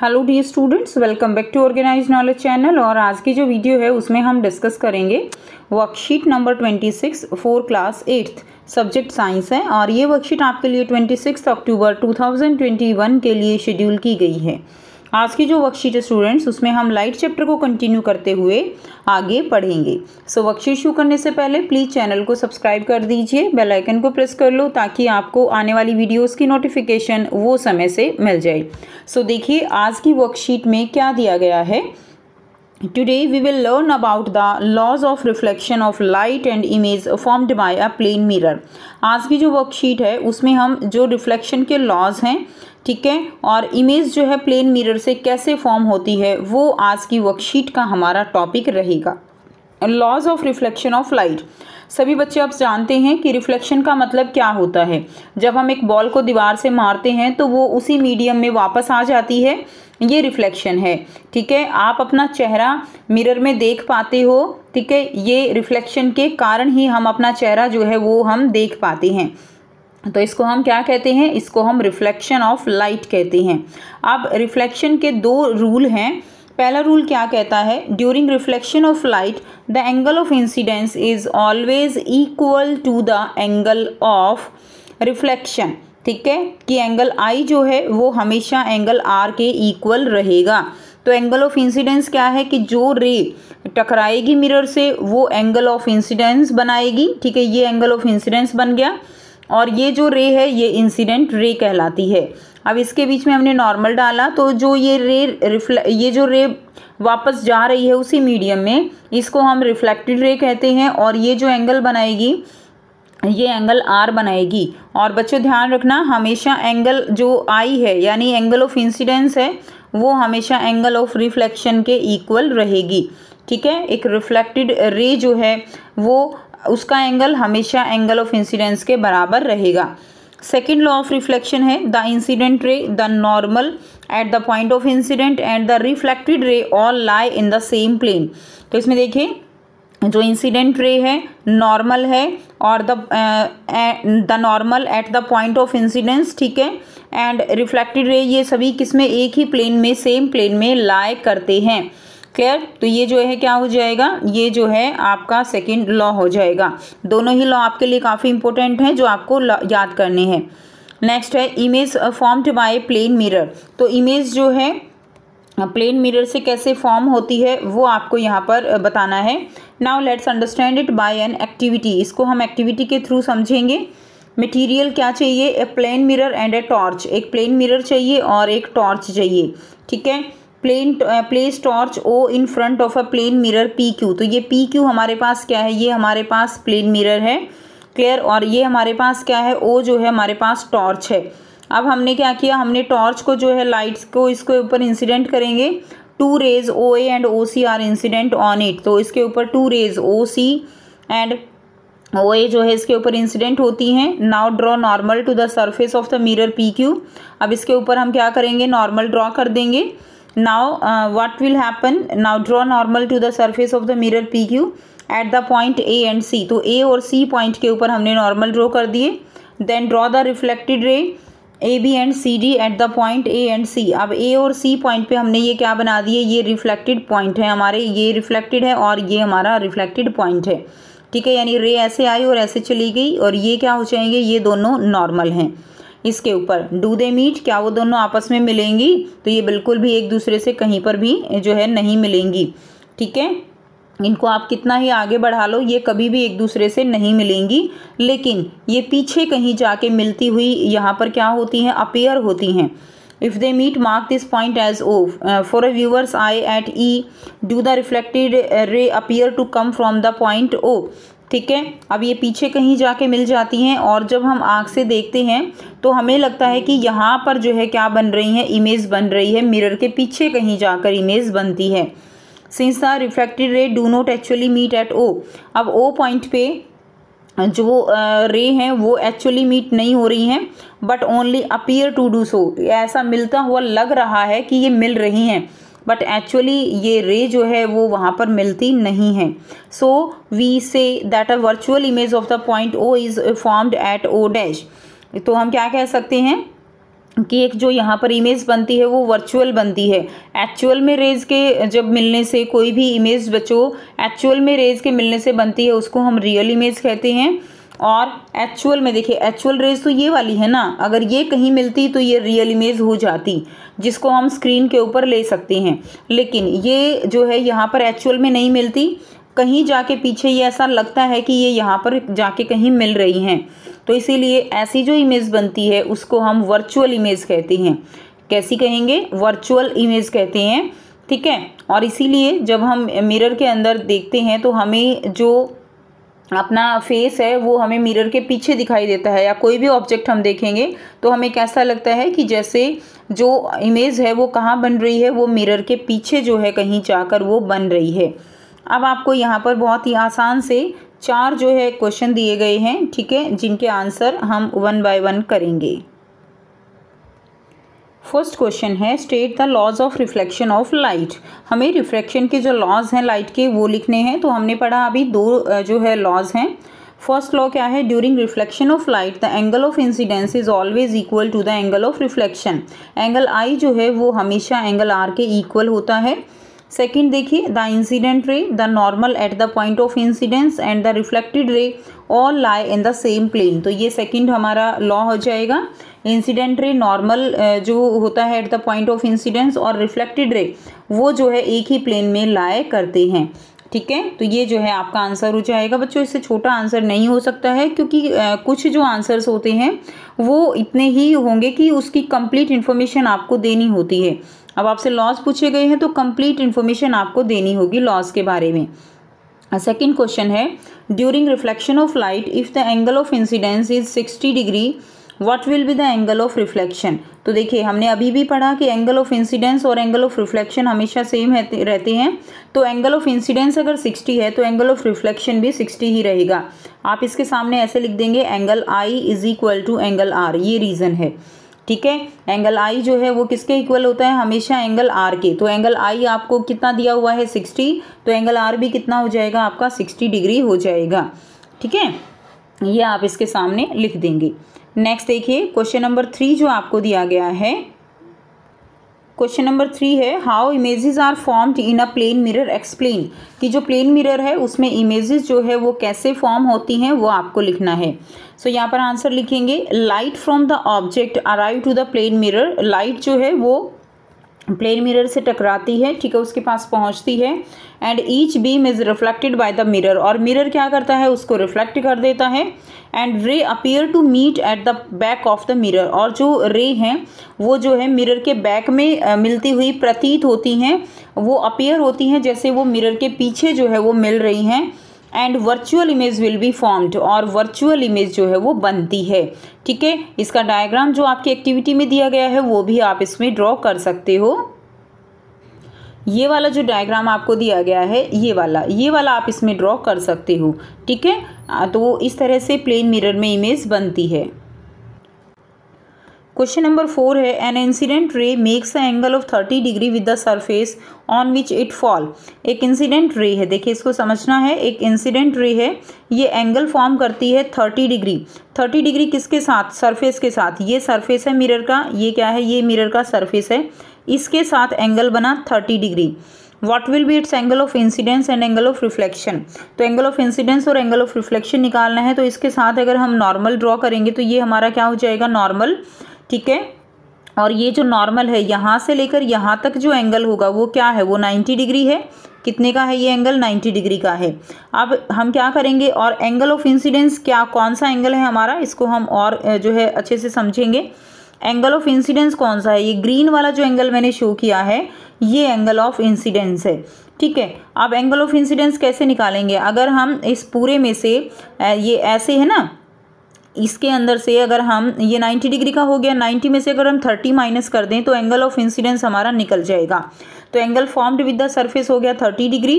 Hello dear students, welcome back to organise knowledge channel. और आज की जो वीडियो है उसमें हम डिस्कस करेंगे worksheet number 26 for class 8th subject science है। और ये वर्कशीट आपके लिए 26 अक्टूबर 2021 के लिए शेड्यूल की गई है। आज की जो वर्कशीट है स्टूडेंट्स, उसमें हम लाइट चैप्टर को कंटिन्यू करते हुए आगे पढ़ेंगे। सो वर्कशीट शुरू करने से पहले प्लीज़ चैनल को सब्सक्राइब कर दीजिए, बेल आइकन को प्रेस कर लो ताकि आपको आने वाली वीडियोस की नोटिफिकेशन वो समय से मिल जाए। सो देखिए आज की वर्कशीट में क्या दिया गया है। Today we will learn about the laws of reflection of light and image formed by a plane mirror। आज की जो वर्कशीट है उसमें हम जो रिफ्लेक्शन के लॉज हैं, ठीक है, और इमेज जो है प्लेन मिरर से कैसे फॉर्म होती है वो आज की वर्कशीट का हमारा टॉपिक रहेगा। Laws of reflection of light. सभी बच्चे आप जानते हैं कि रिफ्लेक्शन का मतलब क्या होता है। जब हम एक बॉल को दीवार से मारते हैं तो वो उसी मीडियम में वापस आ जाती है, ये रिफ्लेक्शन है। ठीक है, आप अपना चेहरा मिरर में देख पाते हो, ठीक है, ये रिफ्लेक्शन के कारण ही हम अपना चेहरा जो है वो हम देख पाते हैं। तो इसको हम क्या कहते हैं, इसको हम रिफ्लेक्शन ऑफ लाइट कहते हैं। अब रिफ्लेक्शन के दो रूल हैं। पहला रूल क्या कहता है, during reflection of light the angle of incidence is always equal to the angle of reflection. ठीक है, कि एंगल आई जो है वो हमेशा एंगल आर के इक्वल रहेगा। तो एंगल ऑफ इंसिडेंस क्या है कि जो रे टकराएगी मिरर से वो एंगल ऑफ इंसिडेंस बनाएगी। ठीक है, ये एंगल ऑफ इंसिडेंस बन गया और ये जो रे है ये इंसिडेंट रे कहलाती है। अब इसके बीच में हमने नॉर्मल डाला तो जो ये जो रे वापस जा रही है उसी मीडियम में, इसको हम रिफ्लेक्टेड रे कहते हैं। और ये जो एंगल बनाएगी ये एंगल आर बनाएगी। और बच्चों ध्यान रखना, हमेशा एंगल जो आई है यानी एंगल ऑफ इंसिडेंस है वो हमेशा एंगल ऑफ रिफ्लेक्शन के इक्वल रहेगी। ठीक है, एक रिफ्लेक्टेड रे जो है वो उसका एंगल हमेशा एंगल ऑफ इंसिडेंस के बराबर रहेगा। सेकेंड लॉ ऑफ रिफ्लेक्शन है the incident ray the normal at the point of incident and the reflected ray all lie in the same plane. तो इसमें देखिए जो इंसिडेंट रे है नॉर्मल है और the normal at the point of incidence, ठीक है, एंड रिफ्लेक्टेड रे, ये सभी किसमें एक ही प्लेन में सेम प्लेन में लाई करते हैं। क्लियर, तो ये जो है क्या हो जाएगा, ये जो है आपका सेकंड लॉ हो जाएगा। दोनों ही लॉ आपके लिए काफ़ी इंपॉर्टेंट हैं जो आपको याद करने हैं। नेक्स्ट है image formed by plane mirror. तो इमेज जो है प्लेन मिरर से कैसे फॉर्म होती है वो आपको यहाँ पर बताना है। Now let's understand it by an activity. इसको हम एक्टिविटी के थ्रू समझेंगे। मटेरियल क्या चाहिए, a plane mirror and a torch. एक प्लेन मिरर चाहिए और एक टॉर्च चाहिए। ठीक है, place torch O in front of a plane mirror P Q. तो ये पी क्यू हमारे पास क्या है, ये हमारे पास प्लेन मिरर है। क्लियर, और ये हमारे पास क्या है, ओ जो है हमारे पास टॉर्च है। अब हमने क्या किया, हमने टॉर्च को जो है लाइट्स को इसके ऊपर इंसिडेंट करेंगे। Two rays O A and O C are incident on it. तो इसके ऊपर two rays O C and O A जो है इसके ऊपर इंसिडेंट होती हैं। Now draw normal to the surface of the mirror P Q. अब इसके ऊपर हम क्या करेंगे, नॉर्मल ड्रॉ कर देंगे। Now what will happen, now draw normal to the surface of the mirror P Q at the point A and C. तो A और सी पॉइंट के ऊपर हमने नॉर्मल ड्रॉ कर दिए। Then draw the reflected ray A B and C D at the point A and C. अब A और C point पे हमने ये क्या बना दिए, ये रिफ्लेक्टेड पॉइंट है हमारे, ये रिफ्लेक्टेड है और ये हमारा रिफ्लेक्टेड पॉइंट है। ठीक है, यानी रे ऐसे आई और ऐसे चली गई और ये क्या हो जाएंगे, ये दोनों नॉर्मल हैं। इसके ऊपर डू दे मीट, क्या वो दोनों आपस में मिलेंगी, तो ये बिल्कुल भी एक दूसरे से कहीं पर भी जो है नहीं मिलेंगी। ठीक है, इनको आप कितना ही आगे बढ़ा लो ये कभी भी एक दूसरे से नहीं मिलेंगी। लेकिन ये पीछे कहीं जाके मिलती हुई यहाँ पर क्या होती हैं, अपीयर होती हैं। If they meet mark this point as O for a viewer's eye at E do the reflected ray appear to come from the point O. ठीक है, अब ये पीछे कहीं जाके मिल जाती हैं और जब हम आँख से देखते हैं तो हमें लगता है कि यहाँ पर जो है क्या बन रही है, इमेज बन रही है, मिरर के पीछे कहीं जाकर इमेज बनती है। Since the reflected ray do not actually meet at O. अब ओ पॉइंट पे जो रे हैं वो एक्चुअली मीट नहीं हो रही हैं but only appear to do so. ऐसा मिलता हुआ लग रहा है कि ये मिल रही हैं बट एक्चुअली ये रे जो है वो वहाँ पर मिलती नहीं है। So we say that a virtual image of the point O is formed at O dash. तो हम क्या कह सकते हैं कि एक जो यहाँ पर इमेज बनती है वो वर्चुअल बनती है। एक्चुअल में रेज के जब मिलने से कोई भी इमेज बच्चों एक्चुअल में रेज के मिलने से बनती है उसको हम रियल इमेज कहते हैं। और एक्चुअल में देखिए एक्चुअल रेज तो ये वाली है ना, अगर ये कहीं मिलती तो ये रियल इमेज हो जाती, जिसको हम स्क्रीन के ऊपर ले सकते हैं। लेकिन ये जो है यहाँ पर एक्चुअल में नहीं मिलती, कहीं जाके पीछे ये ऐसा लगता है कि ये यहाँ पर जाके कहीं मिल रही हैं, तो इसीलिए ऐसी जो इमेज बनती है उसको हम वर्चुअल इमेज कहते हैं। कैसी कहेंगे? वर्चुअल इमेज कहते हैं, ठीक है। और इसीलिए जब हम मिरर के अंदर देखते हैं तो हमें जो अपना फेस है वो हमें मिरर के पीछे दिखाई देता है, या कोई भी ऑब्जेक्ट हम देखेंगे तो हमें कैसा लगता है कि जैसे जो इमेज है वो कहाँ बन रही है, वो मिरर के पीछे जो है कहीं जाकर वो बन रही है। अब आपको यहाँ पर बहुत ही आसान से 4 जो है क्वेश्चन दिए गए हैं, ठीक है, जिनके आंसर हम 1 बाय 1 करेंगे। फर्स्ट क्वेश्चन है state the laws of reflection of light. हमें रिफ्लेक्शन के जो लॉज हैं लाइट के वो लिखने हैं। तो हमने पढ़ा अभी 2 जो है लॉज हैं। फर्स्ट लॉ क्या है? During reflection of light the angle of incidence is always equal to the angle of reflection. Angle I जो है वो हमेशा एंगल आर के इक्वल होता है। सेकेंड देखिए, the incident ray, the normal at the point of incidence and the reflected ray all lie in the same plane. तो ये सेकेंड हमारा लॉ हो जाएगा। इंसिडेंट रे नॉर्मल जो होता है eight the point of incidence और रिफ्लेक्टेड रे वो जो है एक ही प्लेन में लाए करते हैं, ठीक है। तो ये जो है आपका आंसर हो जाएगा। बच्चों इससे छोटा आंसर नहीं हो सकता है, क्योंकि कुछ जो आंसर्स होते हैं वो इतने ही होंगे कि उसकी कंप्लीट इन्फॉर्मेशन आपको देनी होती है। अब आपसे लॉस पूछे गए हैं तो कंप्लीट इन्फॉर्मेशन आपको देनी होगी लॉस के बारे में। सेकेंड क्वेश्चन है during reflection of light if the angle of incidence is 60 degree what will be the angle of reflection. तो देखिए हमने अभी भी पढ़ा कि एंगल ऑफ इंसिडेंस और एंगल ऑफ रिफ्लेक्शन हमेशा सेम रहते हैं। तो एंगल ऑफ इंसिडेंस अगर 60 है तो एंगल ऑफ रिफ्लेक्शन भी 60 ही रहेगा। आप इसके सामने ऐसे लिख देंगे angle I is equal to angle R. ये रीज़न है, ठीक है। एंगल आई जो है वो किसके इक्वल होता है? हमेशा एंगल आर के। तो एंगल आई आपको कितना दिया हुआ है? 60। तो एंगल आर भी कितना हो जाएगा आपका? 60 डिग्री हो जाएगा, ठीक है। ये आप इसके सामने लिख देंगे। नेक्स्ट देखिए क्वेश्चन नंबर 3 जो आपको दिया गया है। क्वेश्चन नंबर 3 है how images are formed in a plane mirror explain. कि जो प्लेन मिरर है उसमें इमेजेस जो है वो कैसे फॉर्म होती हैं वो आपको लिखना है। सो यहाँ पर आंसर लिखेंगे light from the object arrive to the plane mirror. Light जो है वो प्लेन मिरर से टकराती है, ठीक है, उसके पास पहुंचती है। And each beam is reflected by the mirror. और मिरर क्या करता है? उसको रिफ्लेक्ट कर देता है। And ray appear to meet at the back of the mirror. और जो रे हैं वो जो है मिरर के बैक में मिलती हुई प्रतीत होती हैं, वो अपीयर होती हैं जैसे वो मिरर के पीछे जो है वो मिल रही हैं। And virtual image will be formed. और वर्चुअल इमेज जो है वो बनती है, ठीक है। इसका डायग्राम जो आपकी एक्टिविटी में दिया गया है वो भी आप इसमें ड्रॉ कर सकते हो। ये वाला जो डायग्राम आपको दिया गया है ये वाला आप इसमें ड्रॉ कर सकते हो, ठीक है। तो इस तरह से प्लेन मिरर में इमेज बनती है। क्वेश्चन नंबर 4 है an incident ray makes a angle of 30 degree with the surface on which it fall. एक इंसिडेंट रे है, देखिए इसको समझना है। एक इंसिडेंट रे है, ये एंगल फॉर्म करती है 30 डिग्री। 30 डिग्री किसके साथ? सरफेस के साथ। ये सरफेस है मिरर का, ये क्या है? ये मिरर का सरफेस है, इसके साथ एंगल बना 30 degree. What will be it's angle of incidence and angle of reflection. तो एंगल ऑफ इंसिडेंस और एंगल ऑफ रिफ्लेक्शन निकालना है, तो इसके साथ अगर हम नॉर्मल ड्रॉ करेंगे तो ये हमारा क्या हो जाएगा? नॉर्मल, ठीक है। और ये जो नॉर्मल है यहाँ से लेकर यहाँ तक जो एंगल होगा वो क्या है? वो 90 डिग्री है। कितने का है ये एंगल? 90 डिग्री का है। अब हम क्या करेंगे, और एंगल ऑफ इंसिडेंस क्या कौन सा एंगल है हमारा, इसको हम और जो है अच्छे से समझेंगे। एंगल ऑफ इंसिडेंस कौन सा है? ये ग्रीन वाला जो एंगल मैंने शो किया है ये एंगल ऑफ इंसिडेंस है, ठीक है। अब एंगल ऑफ इंसिडेंस कैसे निकालेंगे? अगर हम इस पूरे में से ये ऐसे है ना, इसके अंदर से अगर हम ये 90 डिग्री का हो गया, 90 में से अगर हम 30 माइनस कर दें तो एंगल ऑफ इंसिडेंस हमारा निकल जाएगा। तो angle formed with the surface हो गया 30 डिग्री,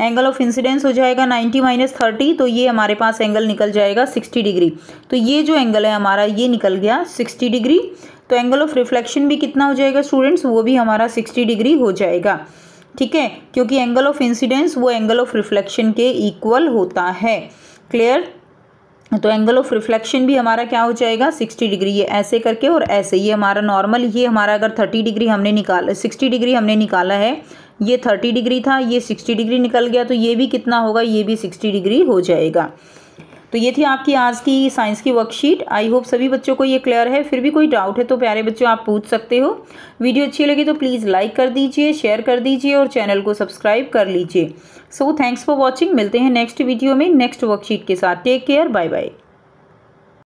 एंगल ऑफ इंसिडेंस हो जाएगा 90 माइनस 30, तो ये हमारे पास एंगल निकल जाएगा 60 डिग्री। तो ये जो एंगल है हमारा ये निकल गया 60 डिग्री। तो एंगल ऑफ रिफ्लेक्शन भी कितना हो जाएगा स्टूडेंट्स? वो भी हमारा 60 डिग्री हो जाएगा, ठीक है, क्योंकि एंगल ऑफ इंसिडेंस वो एंगल ऑफ रिफ्लेक्शन के इक्वल होता है। क्लियर? तो एंगल ऑफ रिफ्लेक्शन भी हमारा क्या हो जाएगा 60 डिग्री। ये ऐसे करके और ऐसे, ये हमारा नॉर्मल, ये हमारा अगर 30 डिग्री हमने निकाला, 60 डिग्री हमने निकाला है, ये 30 डिग्री था, ये 60 डिग्री निकल गया, तो ये भी कितना होगा, ये भी 60 डिग्री हो जाएगा। तो ये थी आपकी आज की साइंस की वर्कशीट। आई होप सभी बच्चों को ये क्लियर है। फिर भी कोई डाउट है तो प्यारे बच्चों आप पूछ सकते हो। वीडियो अच्छी लगी तो प्लीज़ लाइक कर दीजिए, शेयर कर दीजिए और चैनल को सब्सक्राइब कर लीजिए। So thanks for watching. मिलते हैं नेक्स्ट वीडियो में नेक्स्ट वर्कशीट के साथ। Take care, bye bye.